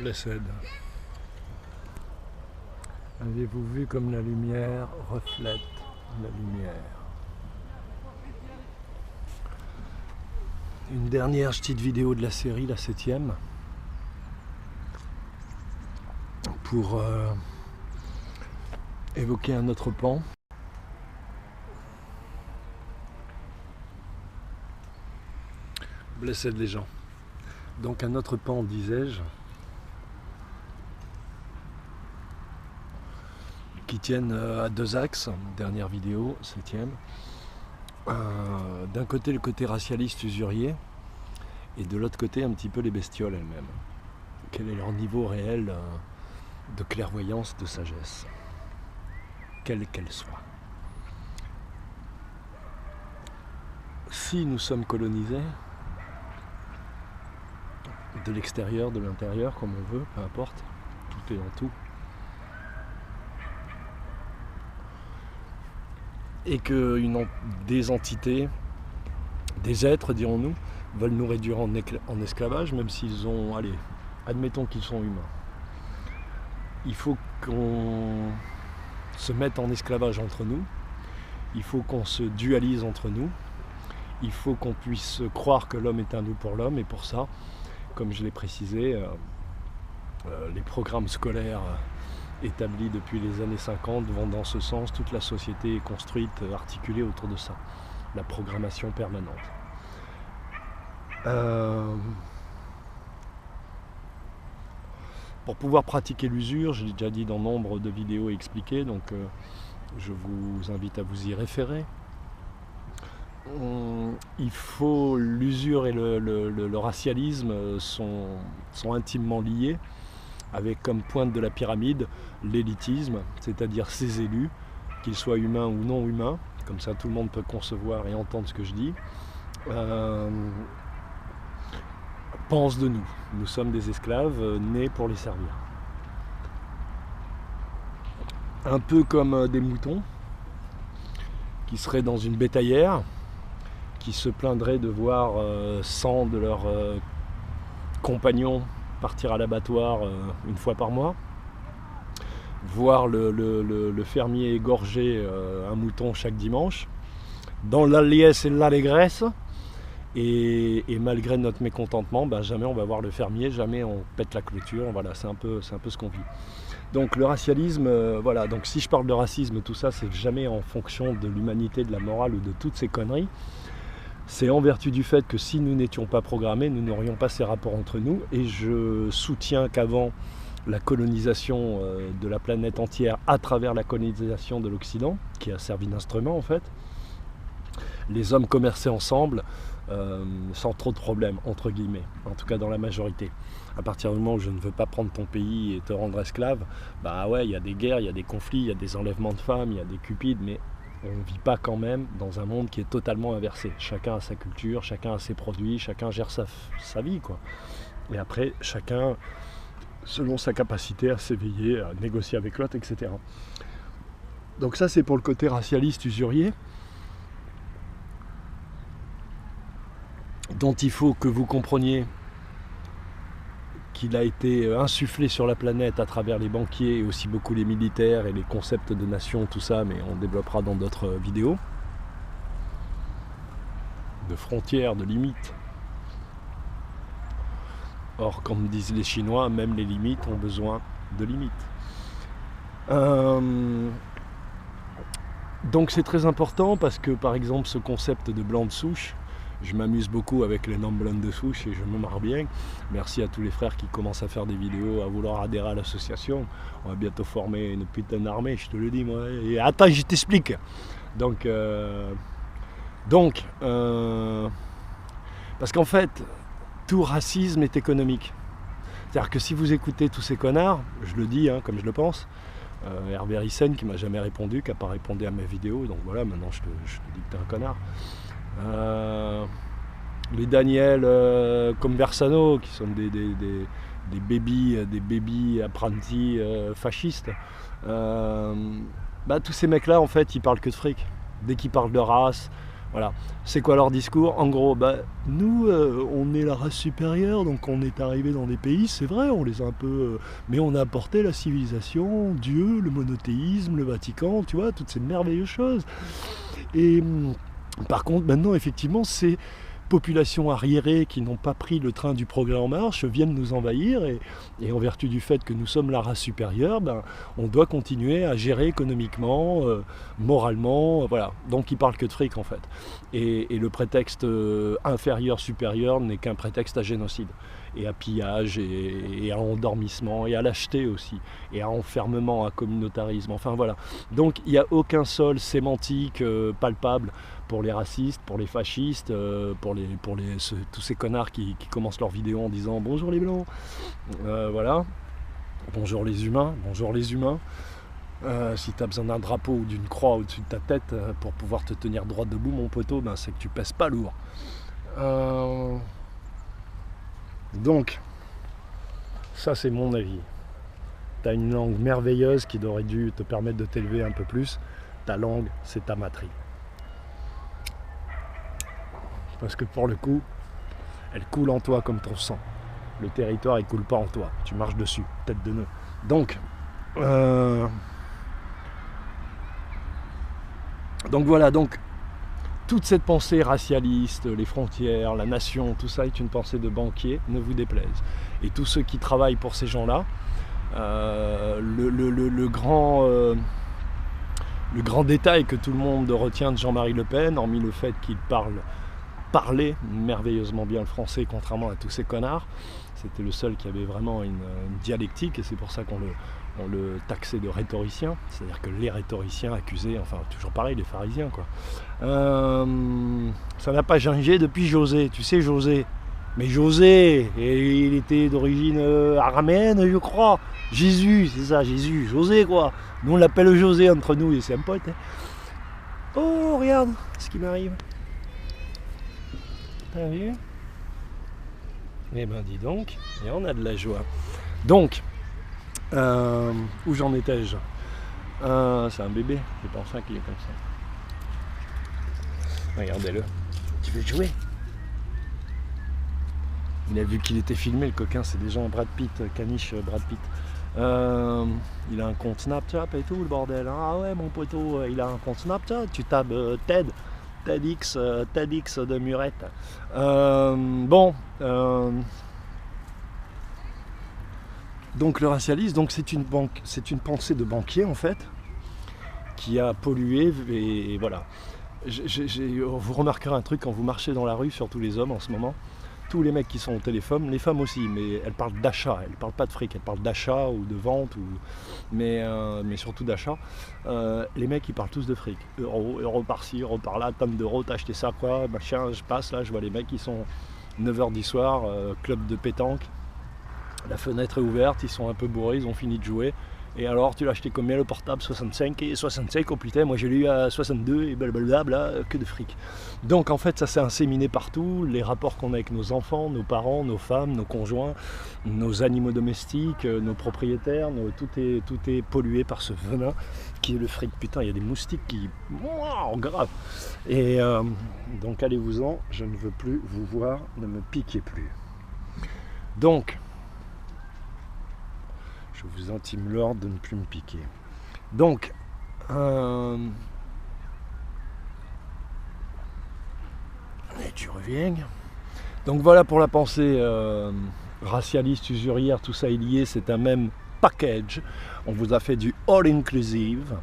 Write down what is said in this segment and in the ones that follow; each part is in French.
Blessed. Avez-vous vu comme la lumière reflète la lumière? Une dernière petite vidéo de la série, la 7e, pour évoquer un autre pan. Blessed les gens. Donc un autre pan, disais-je, qui tiennent à deux axes, dernière vidéo, 7e. D'un côté le côté racialiste usurier, et de l'autre côté un petit peu les bestioles elles-mêmes. Quel est leur niveau réel de clairvoyance, de sagesse, quelle qu'elle soit. Si nous sommes colonisés, de l'extérieur, de l'intérieur, comme on veut, peu importe, tout est en tout, et que des entités, des êtres, dirons-nous, veulent nous réduire en esclavage, même s'ils ont, allez, admettons qu'ils sont humains. Il faut qu'on se mette en esclavage entre nous, il faut qu'on se dualise entre nous, il faut qu'on puisse croire que l'homme est un nous pour l'homme, et pour ça, comme je l'ai précisé, les programmes scolaires établis depuis les années 50 vont dans ce sens, toute la société est construite, articulée autour de ça, la programmation permanente. Pour pouvoir pratiquer l'usure, je l'ai déjà dit dans nombre de vidéos et expliqué, donc je vous invite à vous y référer. L'usure et le racialisme sont intimement liés, avec comme pointe de la pyramide l'élitisme, c'est-à-dire ces élus, qu'ils soient humains ou non humains, comme ça tout le monde peut concevoir et entendre ce que je dis, pensent de nous. Nous sommes des esclaves nés pour les servir. Un peu comme des moutons qui seraient dans une bétaillère, qui se plaindraient de voir 100 de leurs compagnons partir à l'abattoir une fois par mois, voir le fermier égorger un mouton chaque dimanche, dans la liesse et l'allégresse, et malgré notre mécontentement, jamais on va voir le fermier, jamais on pète la clôture, voilà, c'est un peu ce qu'on vit. Donc le racialisme, voilà, donc si je parle de racisme, tout ça, c'est jamais en fonction de l'humanité, de la morale ou de toutes ces conneries. C'est en vertu du fait que si nous n'étions pas programmés, nous n'aurions pas ces rapports entre nous. Et je soutiens qu'avant la colonisation de la planète entière, à travers la colonisation de l'Occident, qui a servi d'instrument en fait, les hommes commerçaient ensemble sans trop de problèmes, entre guillemets, en tout cas dans la majorité. À partir du moment où je ne veux pas prendre ton pays et te rendre esclave, bah ouais, il y a des guerres, il y a des conflits, il y a des enlèvements de femmes, il y a des cupides, mais on ne vit pas quand même dans un monde qui est totalement inversé. Chacun a sa culture, chacun a ses produits, chacun gère sa vie, quoi. Et après, chacun, selon sa capacité à s'éveiller, à négocier avec l'autre, etc. Donc ça, c'est pour le côté racialiste usurier, dont il faut que vous compreniez qu'il a été insufflé sur la planète à travers les banquiers et aussi beaucoup les militaires et les concepts de nation, tout ça, mais on développera dans d'autres vidéos. De frontières, de limites. Or, comme disent les Chinois, même les limites ont besoin de limites. Donc c'est très important parce que, par exemple, ce concept de blanc de souche, je m'amuse beaucoup avec les noms blancs de souche et je me marre bien. Merci à tous les frères qui commencent à faire des vidéos, à vouloir adhérer à l'association. On va bientôt former une putain d'armée, je te le dis moi. Et attends, je t'explique. Donc parce qu'en fait, tout racisme est économique. C'est-à-dire que si vous écoutez tous ces connards, je le dis comme je le pense, Hervé Rissen qui m'a jamais répondu, qui n'a pas répondu à mes vidéos, donc voilà, maintenant je te dis que t'es un connard. Les Daniel comme Bersano qui sont des baby apprentis fascistes, tous ces mecs là en fait ils parlent que de fric. Dès qu'ils parlent de race Voilà. C'est quoi leur discours? En gros, bah, nous, on est la race supérieure, donc on est arrivé dans des pays, c'est vrai, on les a un peu... mais on a apporté la civilisation, Dieu, le monothéisme, le Vatican, tu vois, toutes ces merveilleuses choses. Et par contre, maintenant, effectivement, ces populations arriérées qui n'ont pas pris le train du progrès en marche viennent nous envahir et en vertu du fait que nous sommes la race supérieure, ben, on doit continuer à gérer économiquement, moralement, voilà. Donc ils parlent que de fric en fait. Et le prétexte inférieur-supérieur n'est qu'un prétexte à génocide et à pillage et à endormissement et à lâcheté aussi et à enfermement, à communautarisme, enfin voilà. Donc il n'y a aucun sol sémantique palpable pour les racistes, pour les fascistes, pour tous ces connards qui commencent leurs vidéos en disant « Bonjour les blancs », voilà, « Bonjour les humains », « Bonjour les humains ». Si tu as besoin d'un drapeau ou d'une croix au-dessus de ta tête pour pouvoir te tenir droit debout, mon poteau, ben, c'est que tu pèses pas lourd. Donc, ça c'est mon avis. Tu as une langue merveilleuse qui aurait dû te permettre de t'élever un peu plus. Ta langue, c'est ta matrie. Parce que pour le coup, elle coule en toi comme ton sang. Le territoire, il coule pas en toi. Tu marches dessus, tête de nœud. Donc voilà, donc toute cette pensée racialiste, les frontières, la nation, tout ça est une pensée de banquier, ne vous déplaise. Et tous ceux qui travaillent pour ces gens-là, le grand détail que tout le monde retient de Jean-Marie Le Pen, hormis le fait qu'il parlait merveilleusement bien le français, contrairement à tous ces connards, c'était le seul qui avait vraiment une dialectique, et c'est pour ça qu'on le taxait de rhétoricien, c'est-à-dire que les rhétoriciens accusaient, enfin toujours pareil, les pharisiens quoi. Ça n'a pas changé depuis José, tu sais José, mais José, il était d'origine araméenne je crois, Jésus, c'est ça, Jésus, José quoi, nous on l'appelle José entre nous et c'est un pote. Hein. Oh regarde ce qui m'arrive, t'as vu? Eh ben dis donc, et on a de la joie. Donc, où j'en étais-je? C'est un bébé, c'est pour ça qu'il est comme ça. Regardez-le. Tu veux jouer? Il a vu qu'il était filmé, le coquin, c'est déjà un Brad Pitt, caniche Brad Pitt. Il a un compte Snapchat et tout, le bordel. Ah ouais, mon poteau, il a un compte Snapchat. Tu tapes TEDx de Murette. Donc le racialisme, donc c'est une pensée de banquier en fait, qui a pollué et voilà. Vous remarquerez un truc quand vous marchez dans la rue, surtout les hommes en ce moment, tous les mecs qui sont au téléphone, les femmes aussi, mais elles parlent d'achat, elles parlent pas de fric, elles parlent d'achat ou de vente, mais surtout d'achat. Les mecs ils parlent tous de fric, euro par-ci, euro par-là, tonne d'euros, t'as acheté ça quoi, machin, je passe là, je vois les mecs qui sont 9h du soir, club de pétanque, la fenêtre est ouverte, ils sont un peu bourrés, ils ont fini de jouer. Et alors, tu l'as acheté combien le portable? 65 et 65, oh putain, moi j'ai lu à 62 et blablabla, que de fric. Donc en fait, ça s'est inséminé partout, les rapports qu'on a avec nos enfants, nos parents, nos femmes, nos conjoints, nos animaux domestiques, nos propriétaires, tout est pollué par ce venin qui est le fric. Putain, il y a des moustiques qui... Wow, grave. Et donc allez-vous-en, je ne veux plus vous voir, ne me piquez plus. Donc... je vous intime l'ordre de ne plus me piquer. Donc, et tu reviens. Donc voilà pour la pensée racialiste, usurière, tout ça est lié, c'est un même package. On vous a fait du all-inclusive.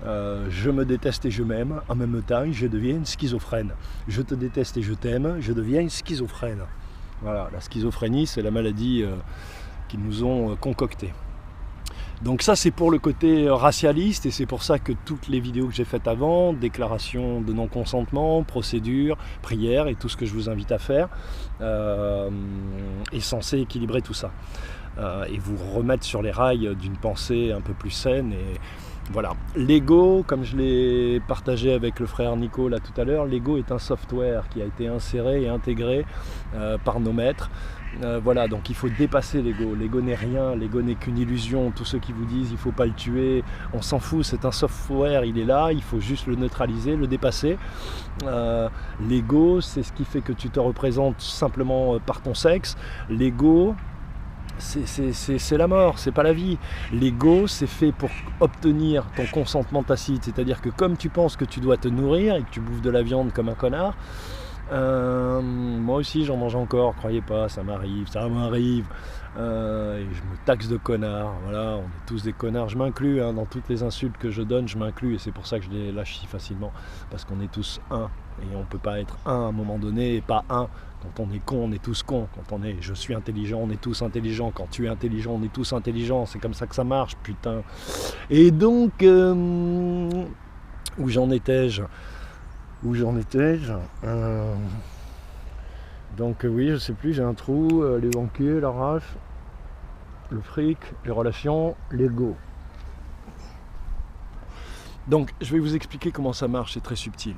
Je me déteste et je m'aime, en même temps je deviens schizophrène. Je te déteste et je t'aime, je deviens schizophrène. Voilà, la schizophrénie, c'est la maladie... qu'ils nous ont concocté. Donc ça c'est pour le côté racialiste et c'est pour ça que toutes les vidéos que j'ai faites avant, déclaration de non-consentement, procédure, prière et tout ce que je vous invite à faire est censé équilibrer tout ça et vous remettre sur les rails d'une pensée un peu plus saine. Et voilà, l'ego, comme je l'ai partagé avec le frère Nico là tout à l'heure, l'ego est un software qui a été inséré et intégré par nos maîtres Voilà, donc il faut dépasser l'ego. L'ego n'est rien, l'ego n'est qu'une illusion. Tous ceux qui vous disent il ne faut pas le tuer, on s'en fout, c'est un software, il est là, il faut juste le neutraliser, le dépasser. L'ego, c'est ce qui fait que tu te représentes simplement par ton sexe. L'ego, c'est la mort, c'est pas la vie. L'ego, c'est fait pour obtenir ton consentement tacite, c'est-à-dire que comme tu penses que tu dois te nourrir et que tu bouffes de la viande comme un connard, moi aussi j'en mange encore, croyez pas, ça m'arrive, et je me taxe de connard, voilà, on est tous des connards, je m'inclus, dans toutes les insultes que je donne, je m'inclus, et c'est pour ça que je les lâche si facilement, parce qu'on est tous un, et on peut pas être un à un moment donné, et pas un. Quand on est con, on est tous cons. Quand on est je suis intelligent, on est tous intelligents. Quand tu es intelligent, on est tous intelligents. C'est comme ça que ça marche, putain. Et donc, où j'en étais-je Donc oui, je sais plus, j'ai un trou, les banquiers, la raf, le fric, les relations, l'ego. Donc je vais vous expliquer comment ça marche, c'est très subtil.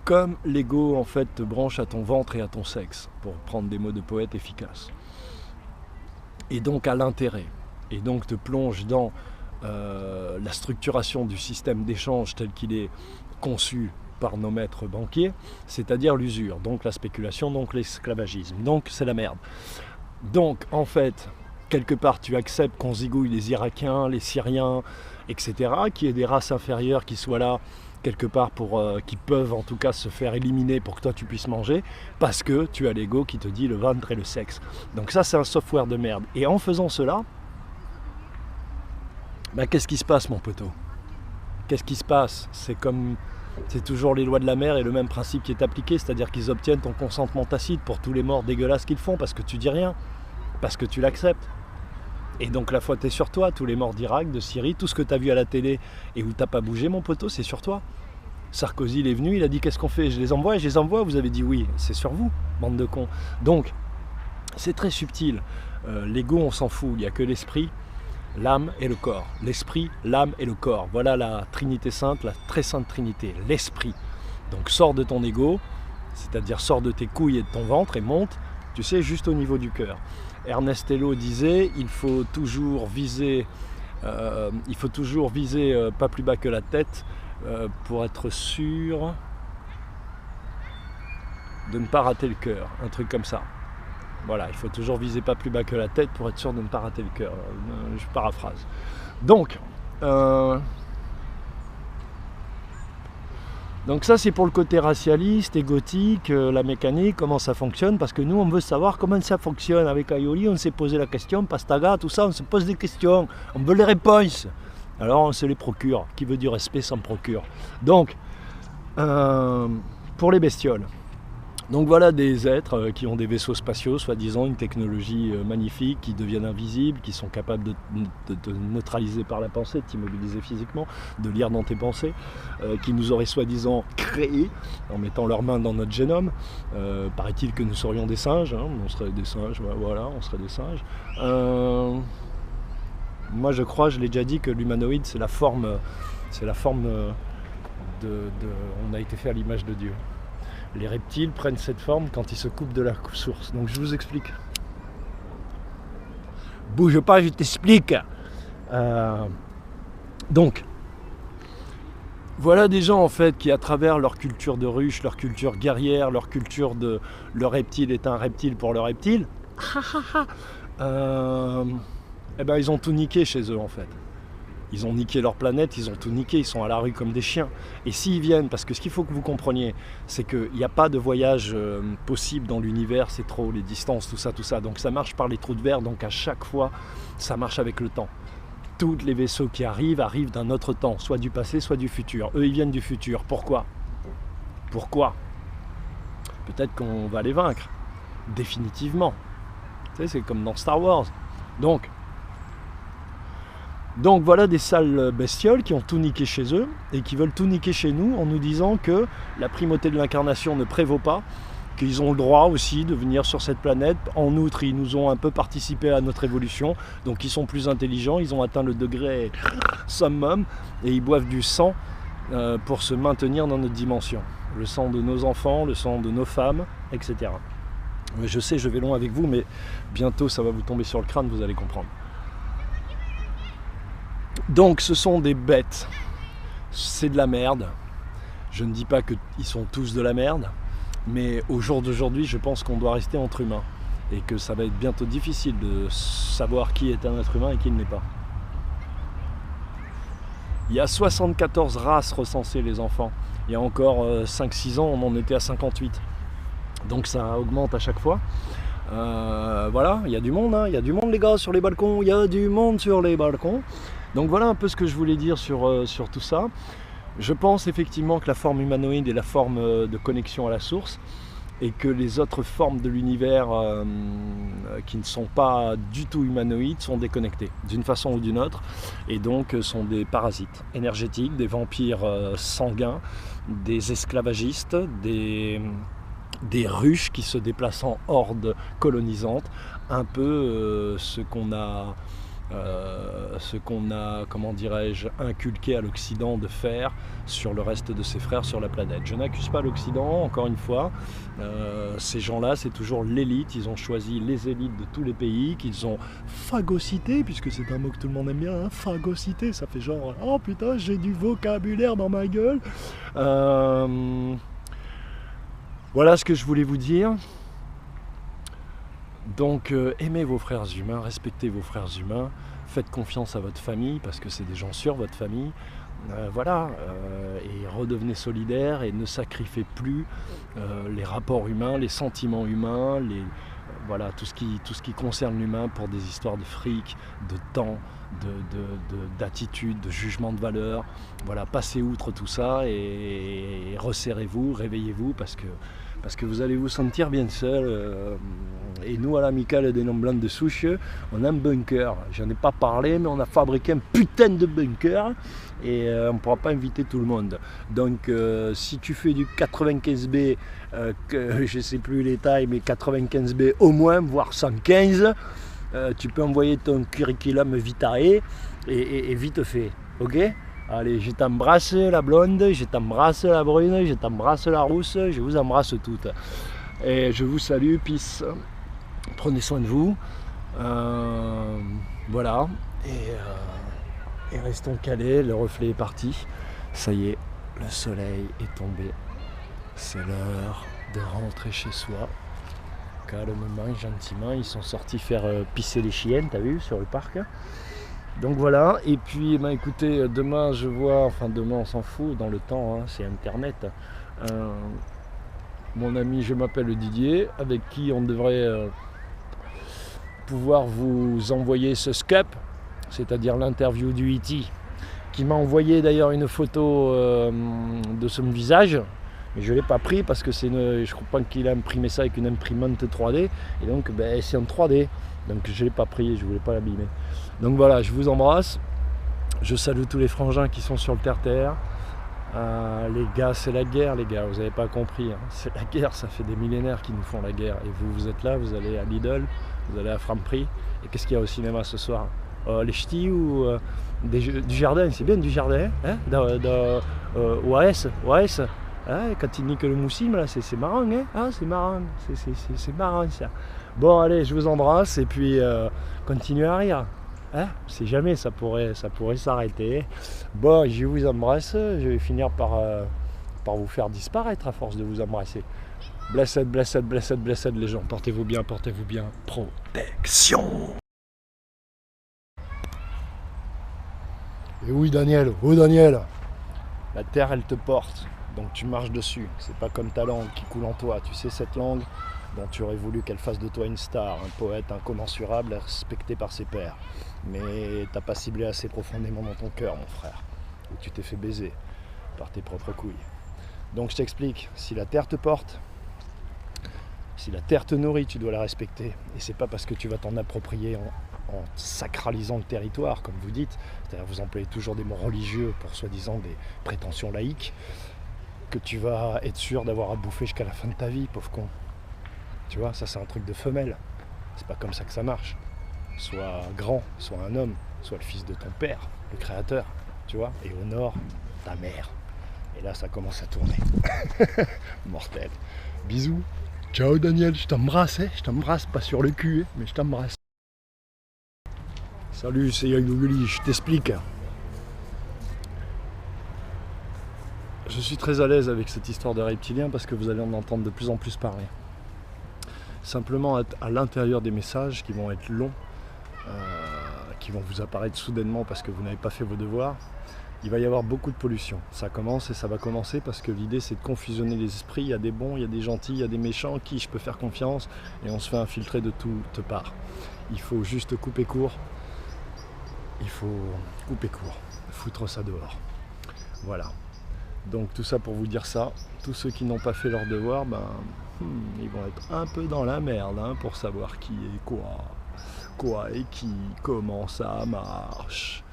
Comme l'ego en fait te branche à ton ventre et à ton sexe, pour prendre des mots de poète efficaces. Et donc à l'intérêt. Et donc te plonge dans la structuration du système d'échange tel qu'il est conçu par nos maîtres banquiers, c'est-à-dire l'usure, donc la spéculation, donc l'esclavagisme. Donc c'est la merde. Donc en fait, quelque part tu acceptes qu'on zigouille les Irakiens, les Syriens, etc., qu'il y ait des races inférieures qui soient là quelque part qui peuvent en tout cas se faire éliminer pour que toi tu puisses manger, parce que tu as l'ego qui te dit le ventre et le sexe. Donc ça c'est un software de merde. Et en faisant cela, qu'est-ce qui se passe mon poteau? Qu'est-ce qui se passe? C'est toujours les lois de la mer et le même principe qui est appliqué, c'est-à-dire qu'ils obtiennent ton consentement tacite pour tous les morts dégueulasses qu'ils font, parce que tu dis rien, parce que tu l'acceptes. Et donc la faute est sur toi, tous les morts d'Irak, de Syrie, tout ce que tu as vu à la télé et où tu n'as pas bougé mon poteau, c'est sur toi. Sarkozy il est venu, il a dit qu'est-ce qu'on fait? Je les envoie, vous avez dit oui, c'est sur vous, bande de cons. Donc c'est très subtil, l'ego on s'en fout, il n'y a que l'esprit, l'âme et le corps. L'esprit, l'âme et le corps, voilà la Trinité Sainte, la très sainte Trinité, l'esprit. Donc sors de ton ego, c'est-à-dire sors de tes couilles et de ton ventre et monte, tu sais, juste au niveau du cœur. Ernest Hello disait il faut toujours viser pas plus bas que la tête pour être sûr de ne pas rater le cœur, un truc comme ça. Voilà, il faut toujours viser pas plus bas que la tête pour être sûr de ne pas rater le cœur. Je paraphrase. Donc ça c'est pour le côté racialiste, égotique, la mécanique, comment ça fonctionne, parce que nous on veut savoir comment ça fonctionne. Avec Aioli on s'est posé la question, Pastaga, tout ça, on se pose des questions, on veut les réponses. Alors on se les procure, qui veut du respect s'en procure. Donc, pour les bestioles. Donc voilà des êtres qui ont des vaisseaux spatiaux, soi-disant une technologie magnifique, qui deviennent invisibles, qui sont capables de te neutraliser par la pensée, de t'immobiliser physiquement, de lire dans tes pensées, qui nous auraient soi-disant créés en mettant leurs mains dans notre génome. Paraît-il que nous serions des singes, on serait des singes, voilà, on serait des singes. Moi je crois, je l'ai déjà dit, que l'humanoïde c'est la forme on a été fait à l'image de Dieu. Les reptiles prennent cette forme quand ils se coupent de la source. Donc je vous explique. Bouge pas, je t'explique. Donc, voilà des gens en fait qui, à travers leur culture de ruche, leur culture guerrière, leur culture de le reptile est un reptile pour le reptile, ils ont tout niqué chez eux en fait. Ils ont niqué leur planète, ils ont tout niqué, ils sont à la rue comme des chiens. Et s'ils viennent, parce que ce qu'il faut que vous compreniez, c'est qu'il n'y a pas de voyage possible dans l'univers, c'est trop, les distances, tout ça. Donc ça marche par les trous de verre, donc à chaque fois, ça marche avec le temps. Tous les vaisseaux qui arrivent d'un autre temps, soit du passé, soit du futur. Eux, ils viennent du futur. Pourquoi? Peut-être qu'on va les vaincre, définitivement. Tu sais, c'est comme dans Star Wars. Donc voilà des sales bestioles qui ont tout niqué chez eux et qui veulent tout niquer chez nous en nous disant que la primauté de l'incarnation ne prévaut pas, qu'ils ont le droit aussi de venir sur cette planète. En outre, ils nous ont un peu participé à notre évolution, donc ils sont plus intelligents, ils ont atteint le degré summum et ils boivent du sang pour se maintenir dans notre dimension. Le sang de nos enfants, le sang de nos femmes, etc. Je sais, je vais loin avec vous, mais bientôt ça va vous tomber sur le crâne, vous allez comprendre. Donc ce sont des bêtes, c'est de la merde. Je ne dis pas qu'ils sont tous de la merde, mais au jour d'aujourd'hui, je pense qu'on doit rester entre humains. Et que ça va être bientôt difficile de savoir qui est un être humain et qui ne l'est pas. Il y a 74 races recensées, les enfants. Il y a encore 5-6 ans, on en était à 58. Donc ça augmente à chaque fois. Voilà, il y a du monde, hein. Il y a du monde les gars sur les balcons, il y a du monde sur les balcons. Donc voilà un peu ce que je voulais dire sur tout ça. Je pense effectivement que la forme humanoïde est la forme de connexion à la source et que les autres formes de l'univers qui ne sont pas du tout humanoïdes sont déconnectées d'une façon ou d'une autre et donc sont des parasites énergétiques, des vampires sanguins, des esclavagistes, des ruches qui se déplacent en hordes colonisantes, un peu ce qu'on a, comment dirais-je, inculqué à l'Occident de faire sur le reste de ses frères sur la planète. Je n'accuse pas l'Occident, encore une fois. Ces gens-là, c'est toujours l'élite. Ils ont choisi les élites de tous les pays, qu'ils ont phagocyté, puisque c'est un mot que tout le monde aime bien, hein, phagocyté, ça fait genre « Oh putain, j'ai du vocabulaire dans ma gueule !» Voilà ce que je voulais vous dire. Donc aimez vos frères humains, respectez vos frères humains, faites confiance à votre famille parce que c'est des gens sûrs, votre famille. Et redevenez solidaires et ne sacrifiez plus les rapports humains, les sentiments humains, voilà, tout ce qui concerne l'humain pour des histoires de fric, de temps, d'attitude, de jugement de valeur. Voilà, passez outre tout ça et resserrez-vous, réveillez-vous parce que vous allez vous sentir bien seul. Et nous, à l'amicale des Noms Blancs de Souche, on a un bunker. J'en ai pas parlé, mais on a fabriqué un putain de bunker et on ne pourra pas inviter tout le monde. Donc, si tu fais du 95B, je ne sais plus les tailles, mais 95B au moins, voire 115, tu peux envoyer ton curriculum vitae et vite fait. Ok ? Allez, je t'embrasse la blonde, je t'embrasse la brune, je t'embrasse la rousse, je vous embrasse toutes. Et je vous salue, peace. Prenez soin de vous. Voilà. Et restons calés, le reflet est parti. Ça y est, le soleil est tombé. C'est l'heure de rentrer chez soi. Calmement, gentiment. Ils sont sortis faire pisser les chiennes, t'as vu, sur le parc. Donc voilà, et puis écoutez, demain je vois, enfin demain on s'en fout, dans le temps, hein, c'est internet. Mon ami, je m'appelle Didier, avec qui on devrait pouvoir vous envoyer ce scoop, c'est-à-dire l'interview du E.T., qui m'a envoyé d'ailleurs une photo de son visage, mais je ne l'ai pas pris parce que je crois pas qu'il a imprimé ça avec une imprimante 3D, et donc c'est en 3D, donc je ne l'ai pas pris et je ne voulais pas l'abîmer. Donc voilà, je vous embrasse, je salue tous les frangins qui sont sur le terre-terre. Les gars, c'est la guerre, les gars, vous n'avez pas compris, hein. C'est la guerre, ça fait des millénaires qu'ils nous font la guerre. Et vous êtes là, vous allez à Lidl, vous allez à Franprix. Et qu'est-ce qu'il y a au cinéma ce soir? Les ch'tis ou du jardin, c'est bien du jardin, hein, OAS, hein, quand il nique le moussim, là, c'est marrant, hein, ah, c'est marrant, c'est marrant ça. Bon, allez, je vous embrasse et puis continuez à rire. Hein, c'est jamais, ça pourrait s'arrêter. Bon, je vous embrasse, je vais finir par vous faire disparaître à force de vous embrasser. Blessed, blessed, blessed, blessed les gens. Portez-vous bien, portez-vous bien. Protection. Et oui Daniel, la terre elle te porte, donc tu marches dessus. C'est pas comme ta langue qui coule en toi. Tu sais cette langue dont tu aurais voulu qu'elle fasse de toi une star, un poète incommensurable, respecté par ses pairs. Mais t'as pas ciblé assez profondément dans ton cœur, mon frère, où tu t'es fait baiser par tes propres couilles. Donc je t'explique, si la terre te porte, si la terre te nourrit, tu dois la respecter. Et c'est pas parce que tu vas t'en approprier en sacralisant le territoire, comme vous dites, c'est-à-dire vous employez toujours des mots religieux pour soi-disant des prétentions laïques, que tu vas être sûr d'avoir à bouffer jusqu'à la fin de ta vie, pauvre con. Tu vois, ça c'est un truc de femelle. C'est pas comme ça que ça marche. Sois grand, sois un homme, sois le fils de ton père, le créateur, tu vois, et honore ta mère. Et là ça commence à tourner. Mortel. Bisous. Ciao Daniel, je t'embrasse, je t'embrasse, pas sur le cul, mais je t'embrasse. Salut, c'est Yagouli, je t'explique. Je suis très à l'aise avec cette histoire de reptiliens parce que vous allez en entendre de plus en plus parler. Simplement à l'intérieur des messages qui vont être longs, qui vont vous apparaître soudainement parce que vous n'avez pas fait vos devoirs, il va y avoir beaucoup de pollution. Ça commence et ça va commencer parce que l'idée c'est de confusionner les esprits. Il y a des bons, il y a des gentils, il y a des méchants, qui je peux faire confiance, et on se fait infiltrer de toutes parts. Il faut juste couper court. Il faut couper court, foutre ça dehors. Voilà. Donc tout ça pour vous dire ça. Tous ceux qui n'ont pas fait leur devoir, ils vont être un peu dans la merde pour savoir qui est quoi et qui, comment ça marche.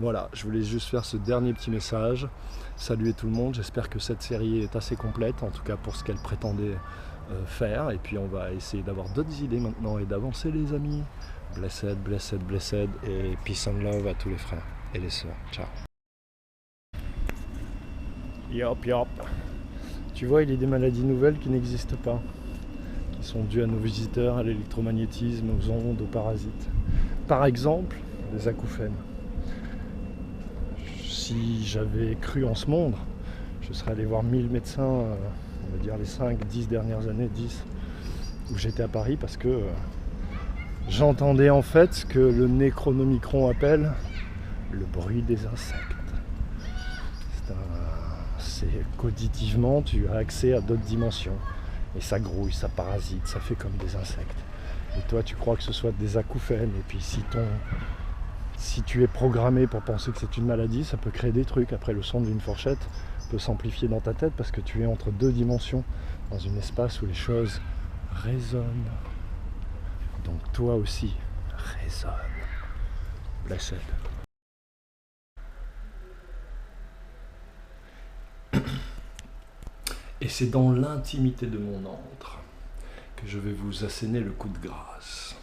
Voilà, je voulais juste faire ce dernier petit message. Saluer tout le monde, j'espère que cette série est assez complète, en tout cas pour ce qu'elle prétendait faire. Et puis on va essayer d'avoir d'autres idées maintenant et d'avancer les amis. Blessed, blessed, blessed, et peace and love à tous les frères et les sœurs. Ciao. Yop, yop. Tu vois, il y a des maladies nouvelles qui n'existent pas, qui sont dues à nos visiteurs, à l'électromagnétisme, aux ondes, aux parasites. Par exemple, les acouphènes. Si j'avais cru en ce monde, je serais allé voir 1000 médecins, on va dire les 5-10 dernières années, 10, où j'étais à Paris, parce que j'entendais en fait ce que le Necronomicron appelle le bruit des insectes. C'est qu'auditivement, tu as accès à d'autres dimensions. Et ça grouille, ça parasite, ça fait comme des insectes. Et toi, tu crois que ce soit des acouphènes. Et puis si tu es programmé pour penser que c'est une maladie, ça peut créer des trucs. Après, le son d'une fourchette peut s'amplifier dans ta tête parce que tu es entre deux dimensions, dans un espace où les choses résonnent. Donc toi aussi, résonne. Blessed. Et c'est dans l'intimité de mon antre que je vais vous asséner le coup de grâce.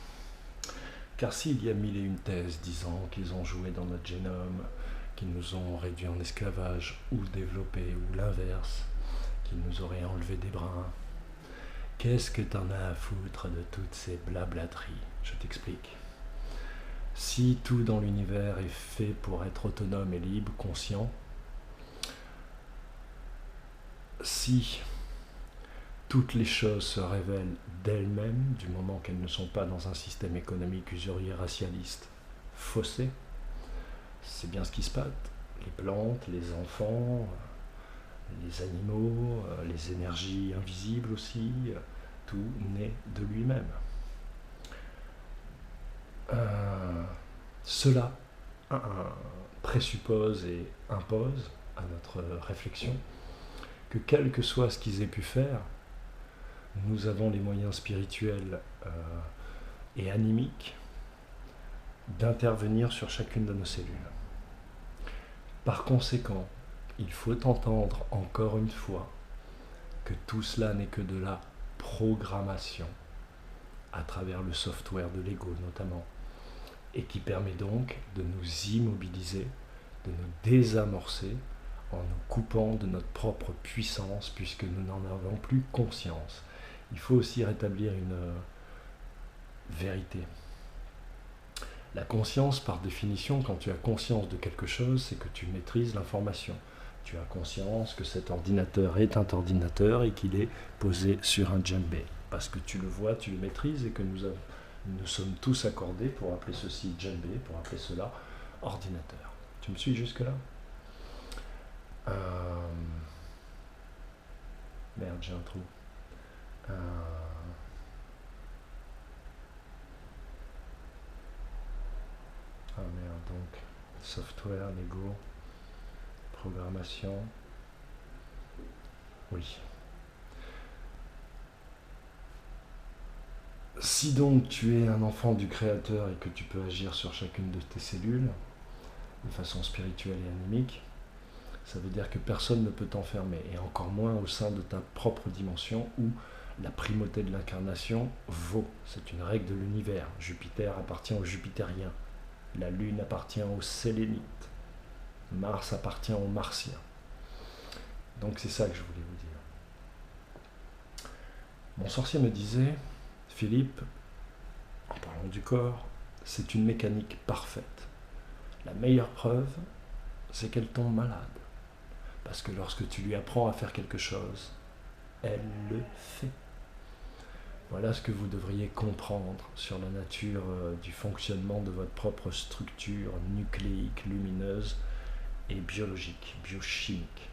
Car s'il y a 1001 thèses disant qu'ils ont joué dans notre génome, qu'ils nous ont réduits en esclavage, ou développé, ou l'inverse, qu'ils nous auraient enlevé des brins, qu'est-ce que t'en as à foutre de toutes ces blablateries? Je t'explique. Si tout dans l'univers est fait pour être autonome et libre, conscient, si toutes les choses se révèlent d'elles-mêmes, du moment qu'elles ne sont pas dans un système économique usurier racialiste faussé, c'est bien ce qui se passe. Les plantes, les enfants, les animaux, les énergies invisibles aussi, tout naît de lui-même. Cela présuppose et impose à notre réflexion que quel que soit ce qu'ils aient pu faire, nous avons les moyens spirituels et animiques d'intervenir sur chacune de nos cellules. Par conséquent, il faut entendre encore une fois que tout cela n'est que de la programmation à travers le software de l'ego notamment, et qui permet donc de nous immobiliser, de nous désamorcer en nous coupant de notre propre puissance puisque nous n'en avons plus conscience. Il faut aussi rétablir une vérité. La conscience, par définition, quand tu as conscience de quelque chose, c'est que tu maîtrises l'information. Tu as conscience que cet ordinateur est un ordinateur et qu'il est posé sur un djembé. Parce que tu le vois, tu le maîtrises et que nous sommes tous accordés pour appeler ceci djembé, pour appeler cela ordinateur. Tu me suis jusque-là ? Merde, j'ai un trou. Ah merde, donc software, Lego, programmation. Oui. Si donc tu es un enfant du Créateur et que tu peux agir sur chacune de tes cellules de façon spirituelle et animique, ça veut dire que personne ne peut t'enfermer, et encore moins au sein de ta propre dimension où la primauté de l'incarnation vaut. C'est une règle de l'univers. Jupiter appartient aux Jupitériens. La Lune appartient aux Sélénites. Mars appartient aux Martiens. Donc c'est ça que je voulais vous dire. Mon sorcier me disait, Philippe, en parlant du corps, c'est une mécanique parfaite. La meilleure preuve, c'est qu'elle tombe malade. Parce que lorsque tu lui apprends à faire quelque chose, elle le fait. Voilà ce que vous devriez comprendre sur la nature du fonctionnement de votre propre structure nucléique, lumineuse et biologique, biochimique.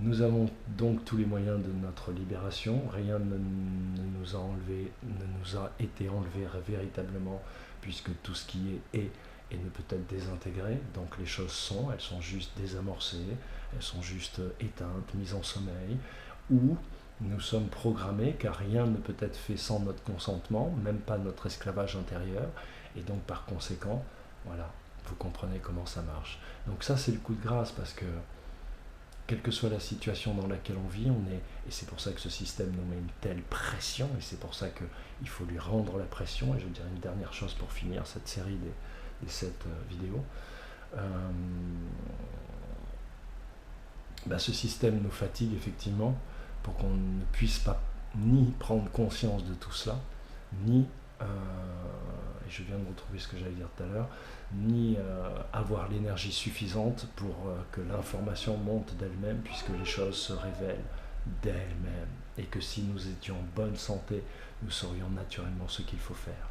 Nous avons donc tous les moyens de notre libération. Rien ne nous a été enlevé véritablement, puisque tout ce qui est et ne peut être désintégré. Donc les choses elles sont juste désamorcées, elles sont juste éteintes, mises en sommeil, ou nous sommes programmés, car rien ne peut être fait sans notre consentement, même pas notre esclavage intérieur, et donc par conséquent, voilà, vous comprenez comment ça marche. Donc ça, c'est le coup de grâce, parce que quelle que soit la situation dans laquelle on vit, et c'est pour ça que ce système nous met une telle pression, et c'est pour ça qu'il faut lui rendre la pression. Et je dirais une dernière chose pour finir cette série des 7 vidéos. Ce système nous fatigue effectivement pour qu'on ne puisse pas ni prendre conscience de tout cela, ni, et je viens de retrouver ce que j'allais dire tout à l'heure, ni avoir l'énergie suffisante pour que l'information monte d'elle-même, puisque les choses se révèlent d'elles-mêmes, et que si nous étions en bonne santé, nous saurions naturellement ce qu'il faut faire.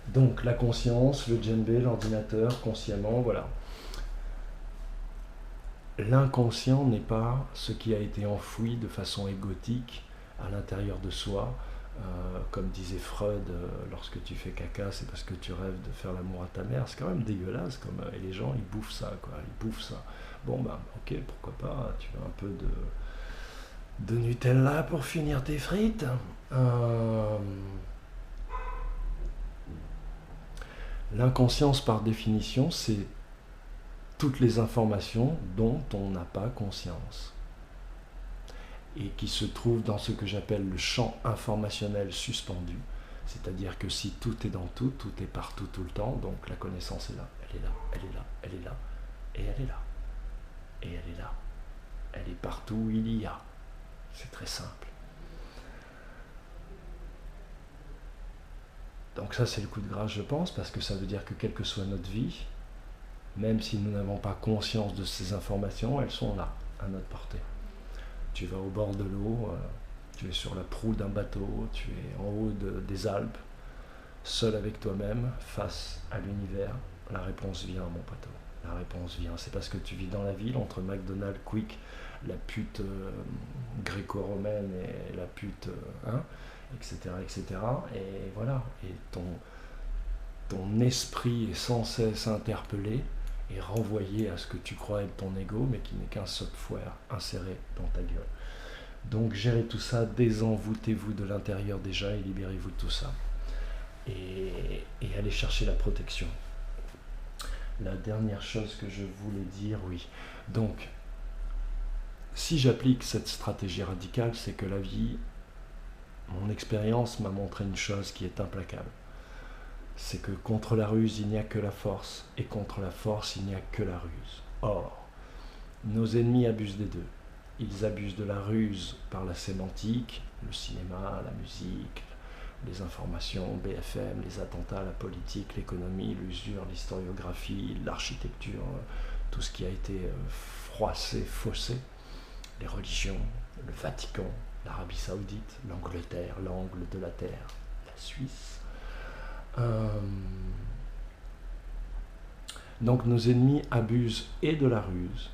Donc la conscience, le djembé, l'ordinateur, consciemment, voilà. L'inconscient n'est pas ce qui a été enfoui de façon égotique à l'intérieur de soi. Comme disait Freud, lorsque tu fais caca, c'est parce que tu rêves de faire l'amour à ta mère. C'est quand même dégueulasse, et les gens, ils bouffent ça, ils bouffent ça. Bon, ok, pourquoi pas, tu veux un peu de Nutella pour finir tes frites. L'inconscience, par définition, c'est toutes les informations dont on n'a pas conscience, et qui se trouvent dans ce que j'appelle le champ informationnel suspendu. C'est-à-dire que si tout est dans tout, tout est partout tout le temps, donc la connaissance est là, elle est là, elle est là, elle est là, et elle est là, et elle est là, elle est partout où il y a. C'est très simple. Donc ça, c'est le coup de grâce, je pense, parce que ça veut dire que quelle que soit notre vie, même si nous n'avons pas conscience de ces informations, elles sont là, à notre portée. Tu vas au bord de l'eau, tu es sur la proue d'un bateau, tu es en haut des Alpes, seul avec toi-même, face à l'univers. La réponse vient, mon poteau. La réponse vient. C'est parce que tu vis dans la ville, entre McDonald's, Quick, la pute gréco-romaine et la pute, etc., etc. Et voilà. Et ton esprit est sans cesse interpellé et renvoyé à ce que tu crois être ton ego, mais qui n'est qu'un software inséré dans ta gueule. Donc gérez tout ça, désenvoûtez-vous de l'intérieur déjà et libérez-vous de tout ça. Et allez chercher la protection. La dernière chose que je voulais dire, oui. Donc, si j'applique cette stratégie radicale, c'est que la vie, mon expérience m'a montré une chose qui est implacable. C'est que contre la ruse, il n'y a que la force, et contre la force, il n'y a que la ruse. Or, nos ennemis abusent des deux. Ils abusent de la ruse par la sémantique, le cinéma, la musique, les informations, BFM, les attentats, la politique, l'économie, l'usure, l'historiographie, l'architecture, tout ce qui a été froissé, faussé, les religions, le Vatican, l'Arabie Saoudite, l'Angleterre, l'angle de la terre, la Suisse. Donc nos ennemis abusent et de la ruse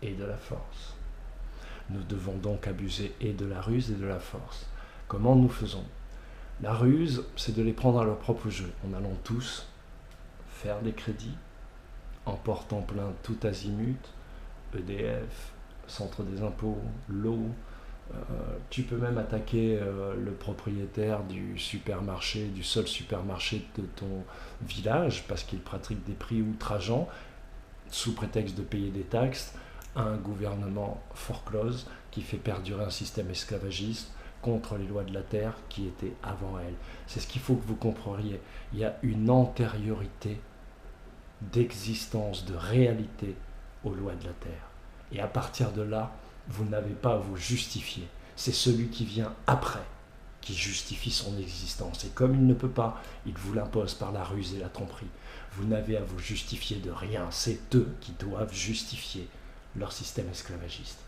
et de la force. Nous devons donc abuser et de la ruse et de la force. Comment nous faisons ? La ruse, c'est de les prendre à leur propre jeu, en allant tous faire des crédits, en portant plainte tout azimut, EDF, Centre des impôts, l'eau. Tu peux même attaquer le propriétaire du supermarché, du seul supermarché de ton village, parce qu'il pratique des prix outrageants, sous prétexte de payer des taxes, à un gouvernement foreclose qui fait perdurer un système esclavagiste contre les lois de la terre qui étaient avant elle. C'est ce qu'il faut que vous compreniez. Il y a une antériorité d'existence, de réalité aux lois de la terre. Et à partir de là, Vous n'avez pas à vous justifier. C'est celui qui vient après qui justifie son existence. Et comme il ne peut pas, il vous l'impose par la ruse et la tromperie. Vous n'avez à vous justifier de rien. C'est eux qui doivent justifier leur système esclavagiste.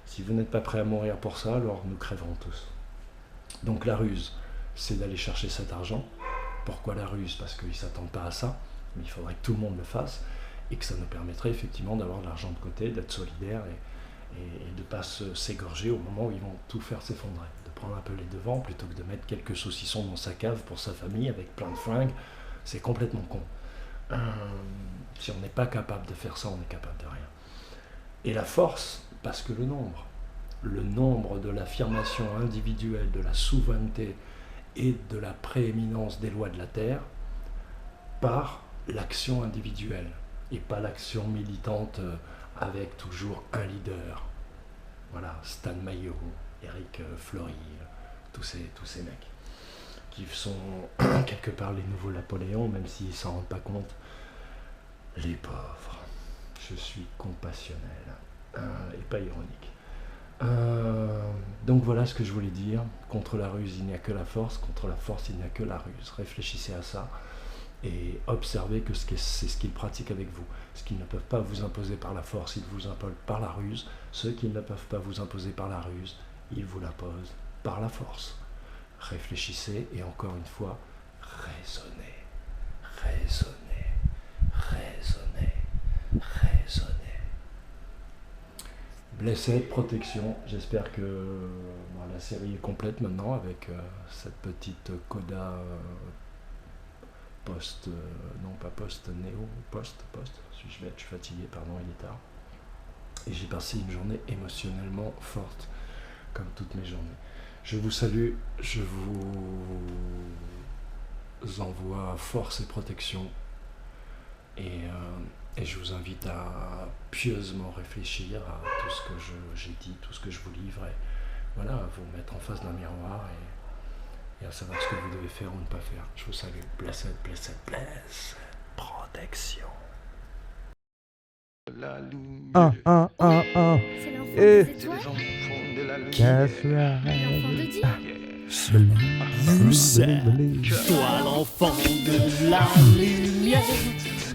Si vous n'êtes pas prêt à mourir pour ça, alors nous crèverons tous. Donc la ruse, c'est d'aller chercher cet argent. Pourquoi la ruse? Parce qu'ils ne s'attendent pas à ça, mais il faudrait que tout le monde le fasse, et que ça nous permettrait effectivement d'avoir de l'argent de côté, d'être solidaire et de ne pas s'égorger au moment où ils vont tout faire s'effondrer. De prendre un peu les devants plutôt que de mettre quelques saucissons dans sa cave pour sa famille avec plein de fringues. C'est complètement con. Si on n'est pas capable de faire ça, on n'est capable de rien. Et la force, parce que le nombre de l'affirmation individuelle, de la souveraineté et de la prééminence des lois de la Terre par l'action individuelle et pas l'action militante avec toujours un leader. Voilà, Stan Mayo, Eric Fleury, tous ces mecs qui sont quelque part les nouveaux Napoléons, même s'ils ne s'en rendent pas compte. Les pauvres. Je suis compassionnel et pas ironique. Donc voilà ce que je voulais dire. Contre la ruse, il n'y a que la force. Contre la force, il n'y a que la ruse. Réfléchissez à ça et observez que c'est ce qu'ils pratiquent avec vous. Ce qu'ils ne peuvent pas vous imposer par la force, ils vous imposent par la ruse. Ceux qui ne peuvent pas vous imposer par la ruse, ils vous l'imposent par la force. Réfléchissez et encore une fois, raisonnez, raisonnez, raisonnez, raisonnez. Blessed, protection, j'espère que la série est complète maintenant avec cette petite coda post, non pas post-néo, post, suis-je bête, je suis fatigué, pardon, il est tard. Et j'ai passé une journée émotionnellement forte, comme toutes mes journées. Je vous salue, je vous envoie force et protection et je vous invite à pieusement réfléchir à tout ce que j'ai dit, tout ce que je vous livre, et voilà, à vous mettre en face d'un miroir et à savoir ce que vous devez faire ou ne pas faire. Je vous salue. Blessed, blessed, blessed. Protection. C'est l'enfant des étoiles. That's right. L'enfant de Dieu. Toi l'enfant de la lumière,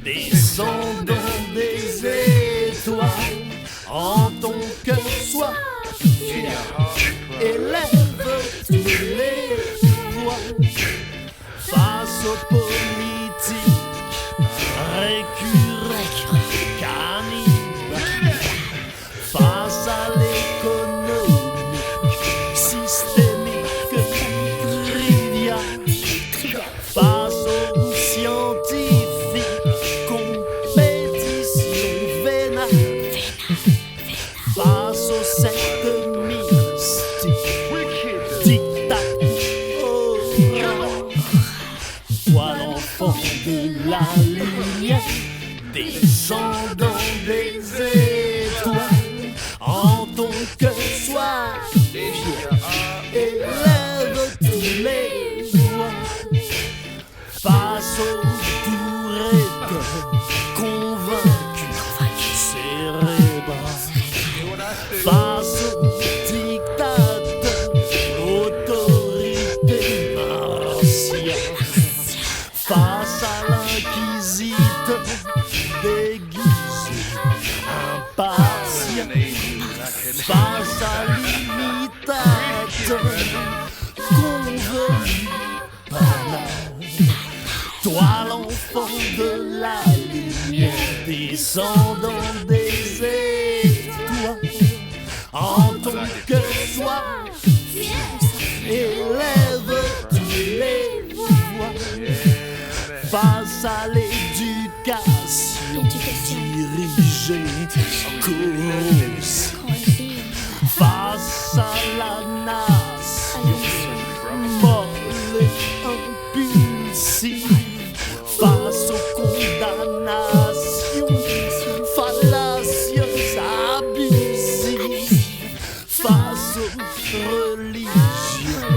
descendant des étoiles, en ton cœur sois fier, élève tous les voix, face aux politiques récurrents, cannibales, face à l'économie systémique, triviale, face aux scientifiques, compétition vénale, face aux sectes mystiques, dictateurs. Toi l'enfant de la lumière, descendant des étoiles, en ton cœur sois fier, élève tous les voix, face aux tourrettes convaincus, cérébrales, face aux dictateurs, autorités martiales, face à l'inquisiteur déguisé, impatient, face à l'imitateur convenu, banal. Toi l'enfant de la lumière, descendant des étoiles, en ton cœur sois fier, élève tous les voix, face à l'éducation dirigée, cause, face à la nation molle et impulsive, face aux condamnations fallacieuses, abusives, face aux religions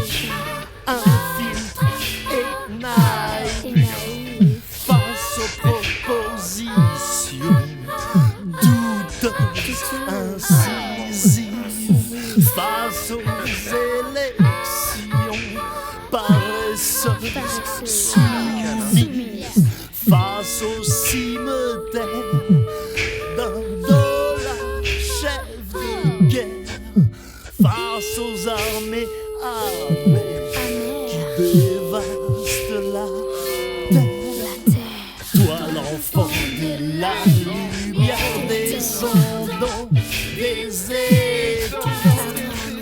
infiltrées et naïves, face aux propositions douteuses, incisives. la lumière descendant des étoiles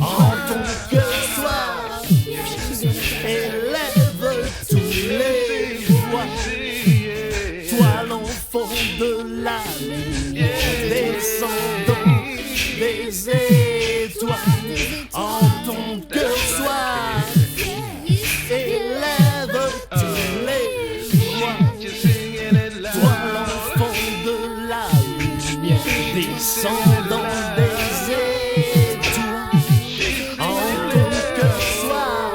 en ton cœur soir élève tous les voix. Toi l'enfant de la lumière descendant des étoiles en ton cœur soir élève tous les voix. Toi l'enfant de la lumière descendant des étoiles en ton cœur soir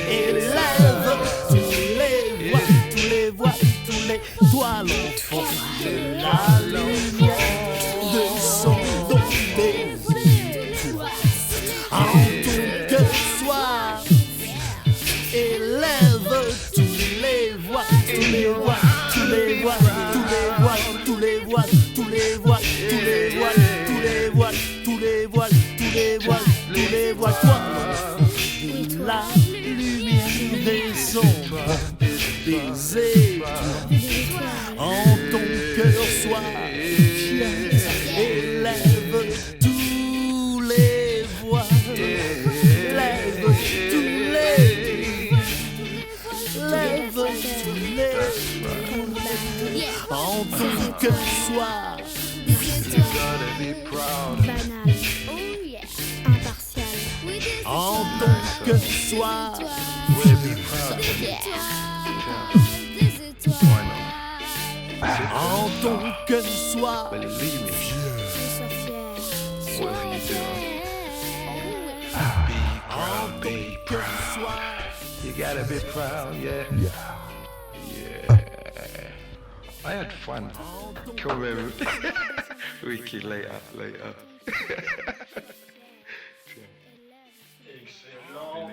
élève tous les voix, tous les voix, tous les. Toi l'enfant de la lumière descendant des étoiles en ton cœur soir élève tous les voix, tous les voix, tous les voix, tous les voix, tous les voix, tous les voix, tous les voix, tous les voix, tous les voix, tous les voix, tous les voix. Toi, la lumière descend des étoiles en ton cœur soir élève tous les voix, lève tous les, lève tous les en ton cœur soir. Banal. Oh yeah. Impartial. En ton cœur soir. Des étoiles. En ton cœur soir. Sois fier. Sois fier. En ton cœur soir. You gotta be proud, yeah. I had fun. Come in. Wiki later, later. Excellent.